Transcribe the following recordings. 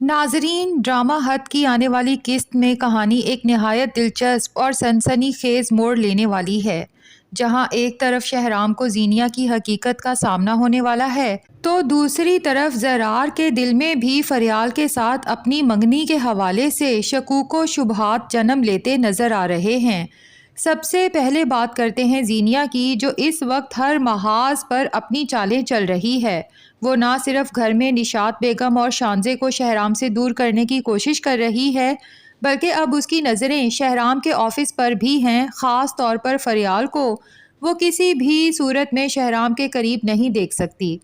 ناظرین، ڈرامہ ہت کی آنے والی قسط میں کہانی ایک نہایت دلچسپ اور سنسنی خیز موڑ لینے والی ہے۔ جہاں ایک طرف شہرام کو زینیہ کی حقیقت کا سامنا ہونے والا ہے تو دوسری طرف زرار کے دل میں بھی فریال کے ساتھ اپنی منگنی کے حوالے سے شکوک و شبہات جنم لیتے نظر آ رہے ہیں۔ سب سے پہلے بات کرتے ہیں زینیہ کی، جو اس وقت ہر محاذ پر اپنی چالیں چل رہی ہے۔ وہ نہ صرف گھر میں نشاط بیگم اور شانزے کو شہرام سے دور کرنے کی کوشش کر رہی ہے، بلکہ اب اس کی نظریں شہرام کے آفس پر بھی ہیں، خاص طور پر فریال کو وہ کسی بھی صورت میں شہرام کے قریب نہیں دیکھ سکتی۔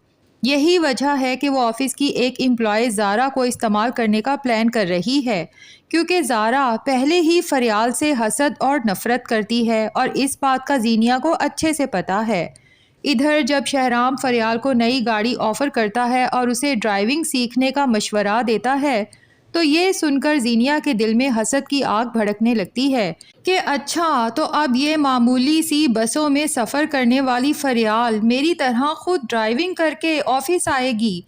یہی وجہ ہے کہ وہ آفس کی ایک امپلائی زارا کو استعمال کرنے کا پلان کر رہی ہے، کیونکہ زارا پہلے ہی فریال سے حسد اور نفرت کرتی ہے اور اس بات کا زینیہ کو اچھے سے پتہ ہے۔ ادھر جب شہرام فریال کو نئی گاڑی آفر کرتا ہے اور اسے ڈرائیونگ سیکھنے کا مشورہ دیتا ہے تو یہ سن کر زینیہ کے دل میں حسد کی آگ بھڑکنے لگتی ہے کہ اچھا، تو اب یہ معمولی سی بسوں میں سفر کرنے والی فریال میری طرح خود ڈرائیونگ کر کے آفس آئے گی۔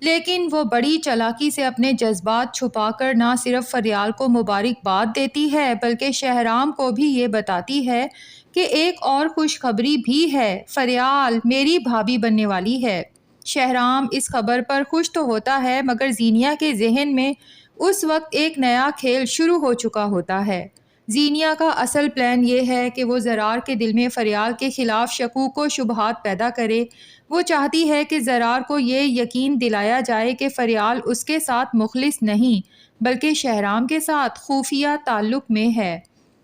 لیکن وہ بڑی چالاکی سے اپنے جذبات چھپا کر نہ صرف فریال کو مبارکباد دیتی ہے بلکہ شہرام کو بھی یہ بتاتی ہے کہ ایک اور خوشخبری بھی ہے، فریال میری بھابھی بننے والی ہے۔ شہرام اس خبر پر خوش تو ہوتا ہے مگر زینیہ کے ذہن میں اس وقت ایک نیا کھیل شروع ہو چکا ہوتا ہے۔ زینیہ کا اصل پلان یہ ہے کہ وہ زرار کے دل میں فریال کے خلاف شکوک و شبہات پیدا کرے۔ وہ چاہتی ہے کہ زرار کو یہ یقین دلایا جائے کہ فریال اس کے ساتھ مخلص نہیں بلکہ شہرام کے ساتھ خفیہ تعلق میں ہے۔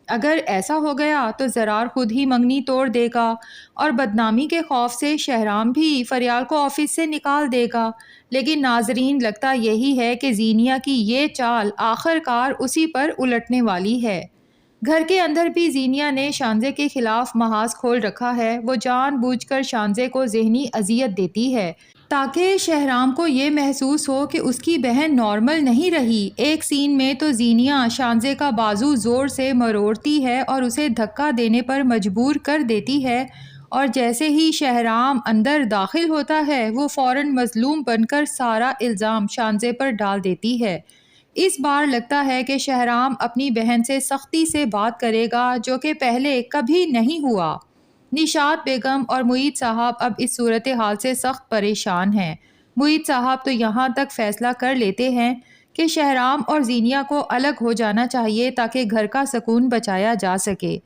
اگر ایسا ہو گیا تو زرار خود ہی منگنی توڑ دے گا اور بدنامی کے خوف سے شہرام بھی فریال کو آفس سے نکال دے گا۔ لیکن ناظرین، لگتا یہی ہے کہ زینیہ کی یہ چال آخر کار اسی پر الٹنے والی ہے۔ گھر کے اندر بھی زینیہ نے شانزے کے خلاف محاذ کھول رکھا ہے۔ وہ جان بوجھ کر شانزے کو ذہنی اذیت دیتی ہے تاکہ شہرام کو یہ محسوس ہو کہ اس کی بہن نارمل نہیں رہی۔ ایک سین میں تو زینیہ شانزے کا بازو زور سے مروڑتی ہے اور اسے دھکا دینے پر مجبور کر دیتی ہے، اور جیسے ہی شہرام اندر داخل ہوتا ہے وہ فوراً مظلوم بن کر سارا الزام شانزے پر ڈال دیتی ہے۔ اس بار لگتا ہے کہ شہرام اپنی بہن سے سختی سے بات کرے گا، جو کہ پہلے کبھی نہیں ہوا۔ نشاط بیگم اور معید صاحب اب اس صورتحال سے سخت پریشان ہیں۔ معید صاحب تو یہاں تک فیصلہ کر لیتے ہیں کہ شہرام اور زینیہ کو الگ ہو جانا چاہیے تاکہ گھر کا سکون بچایا جا سکے۔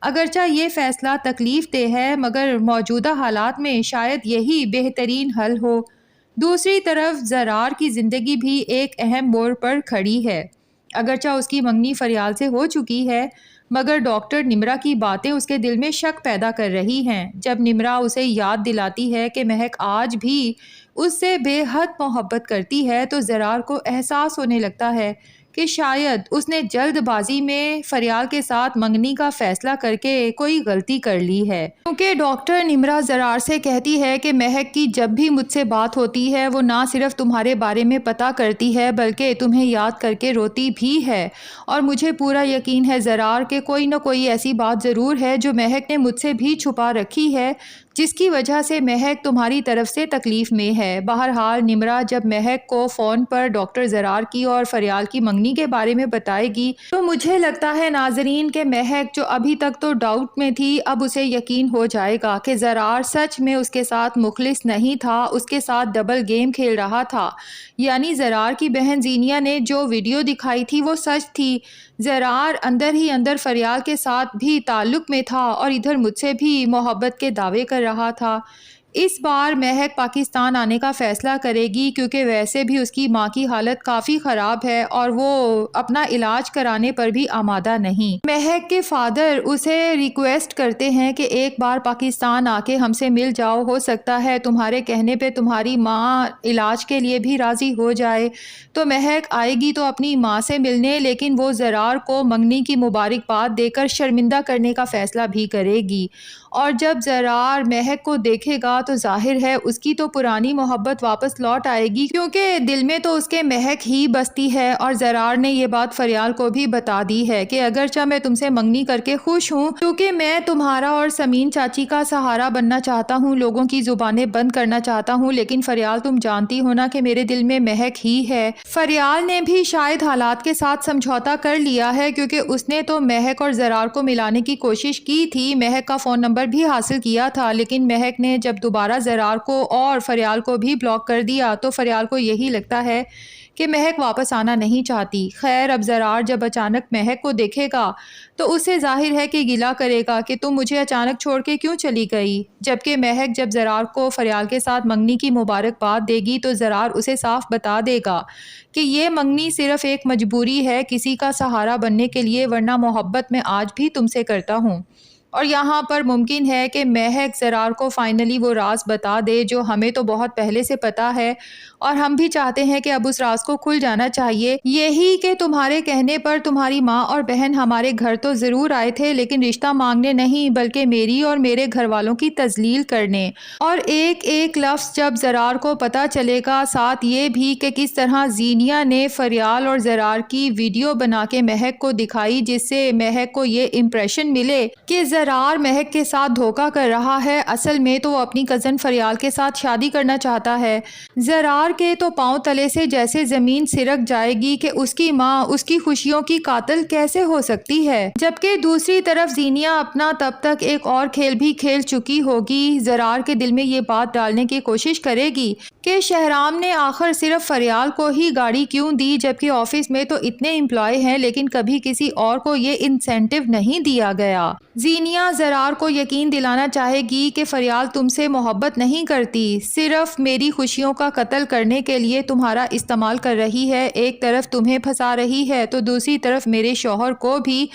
اگرچہ یہ فیصلہ تکلیف دہ ہے مگر موجودہ حالات میں شاید یہی بہترین حل ہو۔ دوسری طرف زرار کی زندگی بھی ایک اہم موڑ پر کھڑی ہے۔ اگرچہ اس کی منگنی فریال سے ہو چکی ہے مگر ڈاکٹر نمرا کی باتیں اس کے دل میں شک پیدا کر رہی ہیں۔ جب نمرا اسے یاد دلاتی ہے کہ مہک آج بھی اس سے بے حد محبت کرتی ہے تو زرار کو احساس ہونے لگتا ہے کہ شاید اس نے جلد بازی میں فریال کے ساتھ منگنی کا فیصلہ کر کے کوئی غلطی کر لی ہے، کیونکہ ڈاکٹر نمرا زرار سے کہتی ہے کہ مہک کی جب بھی مجھ سے بات ہوتی ہے وہ نہ صرف تمہارے بارے میں پتہ کرتی ہے بلکہ تمہیں یاد کر کے روتی بھی ہے، اور مجھے پورا یقین ہے زرار کہ کوئی نہ کوئی ایسی بات ضرور ہے جو مہک نے مجھ سے بھی چھپا رکھی ہے جس کی وجہ سے مہک تمہاری طرف سے تکلیف میں ہے۔ بہرحال نمرا جب مہک کو فون پر ڈاکٹر زرار کی اور فریال کی منگنی کے بارے میں بتائے گی تو مجھے لگتا ہے ناظرین کہ مہک، جو ابھی تک تو ڈاؤٹ میں تھی، اب اسے یقین ہو جائے گا کہ زرار سچ میں اس کے ساتھ مخلص نہیں تھا، اس کے ساتھ ڈبل گیم کھیل رہا تھا۔ یعنی زرار کی بہن زینیہ نے جو ویڈیو دکھائی تھی وہ سچ تھی۔ زرار اندر ہی اندر فریال کے ساتھ بھی تعلق میں تھا اور ادھر مجھ سے بھی محبت کے دعوے کر رہا تھا۔ اس بار مہک پاکستان آنے کا فیصلہ کرے گی کیونکہ ویسے بھی اس کی ماں کی حالت کافی خراب ہے اور وہ اپنا علاج کرانے پر بھی آمادہ نہیں۔ مہک کے فادر اسے ریکویسٹ کرتے ہیں کہ ایک بار پاکستان آ کے ہم سے مل جاؤ، ہو سکتا ہے تمہارے کہنے پہ تمہاری ماں علاج کے لیے بھی راضی ہو جائے۔ تو مہک آئے گی تو اپنی ماں سے ملنے، لیکن وہ زرار کو منگنی کی مبارکباد دے کر شرمندہ کرنے کا فیصلہ بھی کرے گی، اور جب زرار مہک کو دیکھے گا گا تو ظاہر ہے اس کی تو پرانی محبت واپس لوٹ آئے گی، کیونکہ دل میں تو اس کے مہک ہی بستی ہے۔ اور زرار نے یہ بات فریال کو بھی بتا دی ہے کہ اگرچہ میں تم سے منگنی کر کے خوش ہوں، کیونکہ میں تمہارا اور سمین چاچی کا سہارا بننا چاہتا ہوں، لوگوں کی زبانیں بند کرنا چاہتا ہوں، لیکن فریال تم جانتی ہو نا کہ میرے دل میں مہک ہی ہے۔ فریال نے بھی شاید حالات کے ساتھ سمجھوتا کر لیا ہے، کیونکہ اس نے تو مہک اور زرار کو ملانے کی کوشش کی تھی، مہک کا فون نمبر بھی حاصل کیا تھا، لیکن مہک نے جب دوبارہ زرار کو اور فریال کو بھی بلاک کر دیا تو فریال کو یہی لگتا ہے کہ مہک واپس آنا نہیں چاہتی۔ خیر اب زرار جب اچانک مہک کو دیکھے گا تو اس سے ظاہر ہے کہ گلہ کرے گا کہ تم مجھے اچانک چھوڑ کے کیوں چلی گئی، جبکہ مہک جب زرار کو فریال کے ساتھ منگنی کی مبارکباد دے گی تو زرار اسے صاف بتا دے گا کہ یہ منگنی صرف ایک مجبوری ہے کسی کا سہارا بننے کے لیے، ورنہ محبت میں آج بھی تم سے کرتا ہوں۔ اور یہاں پر ممکن ہے کہ مہک زرار کو فائنلی وہ راز بتا دے جو ہمیں تو بہت پہلے سے پتا ہے، اور ہم بھی چاہتے ہیں کہ اب اس راز کو کھل جانا چاہیے، یہی کہ تمہارے کہنے پر تمہاری ماں اور بہن ہمارے گھر تو ضرور آئے تھے، لیکن رشتہ مانگنے نہیں بلکہ میری اور میرے گھر والوں کی تذلیل کرنے۔ اور ایک ایک لفظ جب زرار کو پتا چلے گا، ساتھ یہ بھی کہ کس طرح زینیا نے فریال اور زرار کی ویڈیو بنا کے مہک کو دکھائی، جس سے مہک کو یہ امپریشن ملے کہ زرار مہک کے ساتھ دھوکہ کر رہا ہے، اصل میں تو وہ اپنی کزن فریال کے ساتھ شادی کرنا چاہتا ہے۔ زرار کے تو پاؤں تلے سے جیسے زمین سرک جائے گی کہ اس کی ماں اس کی خوشیوں کی قاتل کیسے ہو سکتی ہے، جبکہ دوسری طرف زینیا اپنا تب تک ایک اور کھیل بھی کھیل چکی ہوگی، زرار کے دل میں یہ بات ڈالنے کی کوشش کرے گی کہ شہرام نے آخر صرف فریال کو ہی گاڑی کیوں دی، جبکہ آفس میں تو اتنے امپلائی ہیں لیکن کبھی کسی اور کو یہ انسینٹیو نہیں دیا گیا۔ زینیا زرار کو یقین دلانا چاہے گی کہ فریال تم سے محبت نہیں کرتی، صرف میری خوشیوں کا قتل کرنے کے لیے تمہارا استعمال کر رہی ہے، ایک طرف تمہیں پھنسا رہی ہے تو دوسری طرف میرے شوہر کو بھی۔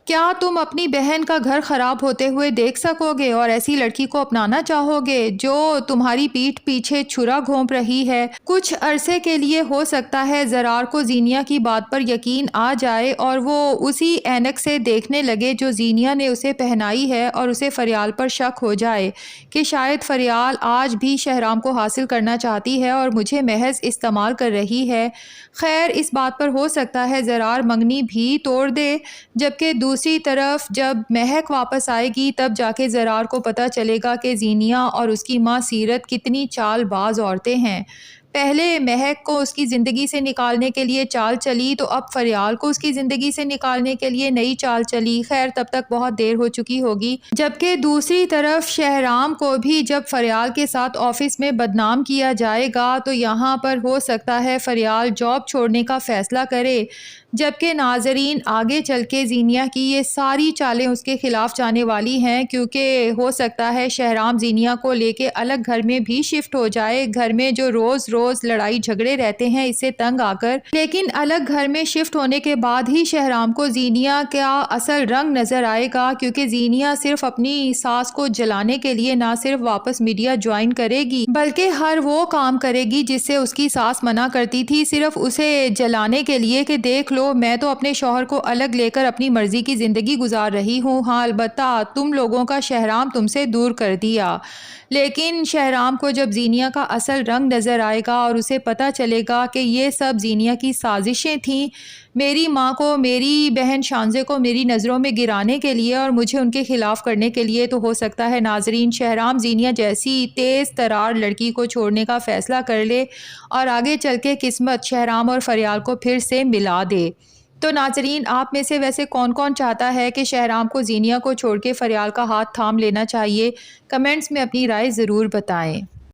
کیا تم اپنی بہن کا گھر خراب ہوتے ہوئے دیکھ سکو گے اور ایسی لڑکی کو اپنانا چاہو گے جو تمہاری پیٹھ پیچھے چھرا گھونپ رہی ہے؟ کچھ عرصے کے لیے ہو سکتا ہے زرار کو زینیا کی بات پر یقین آ جائے اور وہ اسی اینک سے دیکھنے لگے جو زینیا نے اسے پہنائی ہے، اور اسے فریال پر شک ہو جائے کہ شاید فریال آج بھی شہرام کو حاصل کرنا چاہتی ہے اور مجھے محض استعمال کر رہی ہے۔ خیر اس بات پر ہو سکتا ہے زرار منگنی بھی توڑ دے، جبکہ دوسری طرف جب مہک واپس آئے گی تب جا کے زرار کو پتہ چلے گا کہ زینیا اور اس کی ماں سیرت کتنی چال باز عورتیں ہیں۔ پہلے مہک کو اس کی زندگی سے نکالنے کے لیے چال چلی تو اب فریال کو اس کی زندگی سے نکالنے کے لیے نئی چال چلی، خیر تب تک بہت دیر ہو چکی ہوگی۔ جبکہ دوسری طرف شہرام کو بھی جب فریال کے ساتھ آفس میں بدنام کیا جائے گا تو یہاں پر ہو سکتا ہے فریال جاب چھوڑنے کا فیصلہ کرے، جبکہ ناظرین آگے چل کے زینیا کی یہ ساری چالیں اس کے خلاف جانے والی ہیں، کیونکہ ہو سکتا ہے شہرام زینیا کو لے کے الگ گھر میں بھی شفٹ ہو جائے، گھر میں جو روز روز لڑائی جھگڑے رہتے ہیں اس سے تنگ آ کر، لیکن الگ گھر میں شفٹ ہونے کے بعد ہی شہرام کو زینیا کا اصل رنگ نظر آئے گا، کیونکہ زینیا صرف اپنی ساس کو جلانے کے لیے نہ صرف واپس میڈیا جوائن کرے گی بلکہ ہر وہ کام کرے گی جس سے اس کی ساس منع کرتی تھی، صرف اسے جلانے کے لیے کہ دیکھ لو میں تو اپنے شوہر کو الگ لے کر اپنی مرضی کی زندگی گزار رہی ہوں، ہاں البتہ تم لوگوں کا شہرام تم سے دور کر دیا۔ لیکن شہرام کو جب زینیا کا اصل رنگ نظر آئے گا اور اسے پتہ چلے گا کہ یہ سب زینیا کی سازشیں تھیں، میری ماں کو، میری بہن شانزے کو میری نظروں میں گرانے کے لیے اور مجھے ان کے خلاف کرنے کے لیے، تو ہو سکتا ہے ناظرین شہرام زینیا جیسی تیز ترار لڑکی کو چھوڑنے کا فیصلہ کر لے اور آگے چل کے قسمت شہرام اور فریال کو پھر سے ملا دے۔ تو ناظرین آپ میں سے ویسے کون کون چاہتا ہے کہ شہرام کو زینیا کو چھوڑ کے فریال کا ہاتھ تھام لینا چاہیے؟ کمنٹس میں اپنی رائے ضرور بتائیں۔